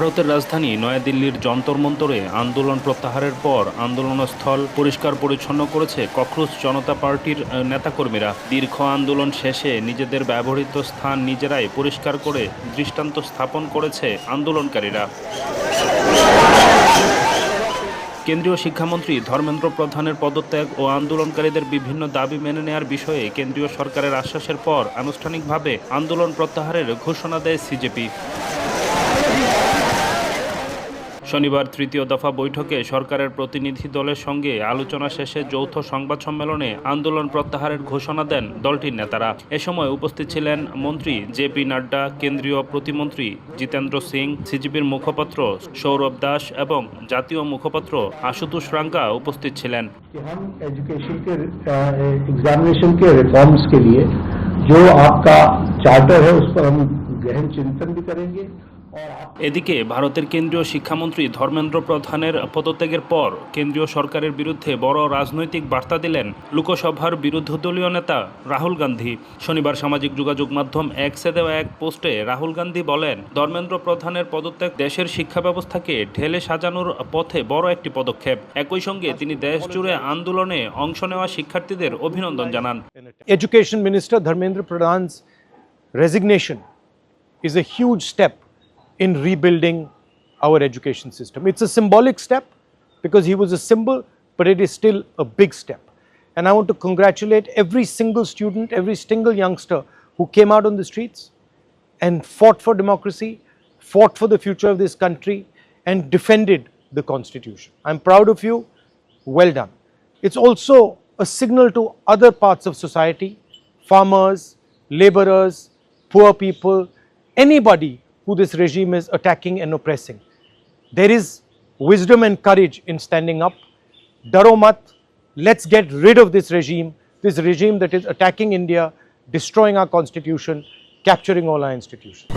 ভারতের রাজধানী নয়াদিল্লির যন্তর মন্তরে আন্দোলন প্রত্যাহারের পর আন্দোলনস্থল পরিষ্কার পরিচ্ছন্ন করেছে ককরোচ জনতা পার্টির নেতাকর্মীরা। দীর্ঘ আন্দোলন শেষে নিজেদের ব্যবহৃত স্থান নিজেরাই পরিষ্কার করে দৃষ্টান্ত স্থাপন করেছে আন্দোলনকারীরা। কেন্দ্রীয় শিক্ষামন্ত্রী ধর্মেন্দ্র প্রধানের পদত্যাগ ও আন্দোলনকারীদের বিভিন্ন দাবি মেনে নেওয়ার বিষয়ে কেন্দ্রীয় সরকারের আশ্বাসের পর আনুষ্ঠানিকভাবে আন্দোলন প্রত্যাহারের ঘোষণা দেয় সিজেপি। শনিবার তৃতীয় দফা বৈঠকে সরকারের প্রতিনিধি দলের সঙ্গে আলোচনা শেষে যৌথ সংবাদ সম্মেলনে আন্দোলন প্রত্যাহারের ঘোষণা দেন দলটির নেতারা। এ সময় উপস্থিত ছিলেন মন্ত্রী জেপি নাড্ডা, কেন্দ্রীয় প্রতিমন্ত্রী জিতেন্দ্র সিং, সিজিপির মুখপাত্র সৌরভ দাস এবং জাতীয় মুখপাত্র আশুতোষ রাঙ্কা উপস্থিত ছিলেন। हम एजुकेशन के एग्जामिनेशन के रिफॉर्म्स के लिए जो आपका चार्टर है उस पर हम गहन चिंतन भी करेंगे। এদিকে ভারতের কেন্দ্রীয় শিক্ষামন্ত্রী ধর্মেন্দ্র প্রধানের পদত্যাগের পর কেন্দ্রীয় সরকারের বিরুদ্ধে বড় রাজনৈতিক বার্তা দিলেন লোকসভার বিরোধী দলীয় নেতা রাহুল গান্ধী। শনিবার সামাজিক যোগাযোগ মাধ্যম এক্সে দেওয়া এক পোস্টে রাহুল গান্ধী বলেন, ধর্মেন্দ্র প্রধানের পদত্যাগ দেশের শিক্ষা ব্যবস্থাকে ঢেলে সাজানোর পথে বড় একটি পদক্ষেপ। একই সঙ্গে তিনি দেশ জুড়ে আন্দোলনে অংশ নেওয়া শিক্ষার্থীদের অভিনন্দন জানান। Education Minister Dharmendra Pradhan's resignation is a huge step in rebuilding our education system. It's a symbolic step because he was a symbol, but it is still a big step. And I want to congratulate every single student, every single youngster who came out on the streets and fought for democracy, fought for the future of this country, and defended the Constitution. I'm proud of you. Well done. It's also a signal to other parts of society, farmers, laborers, poor people, anybody who this regime is attacking and oppressing. There is wisdom and courage in standing up. Daro mat, let's get rid of this regime that is attacking India, destroying our constitution, capturing all our institutions.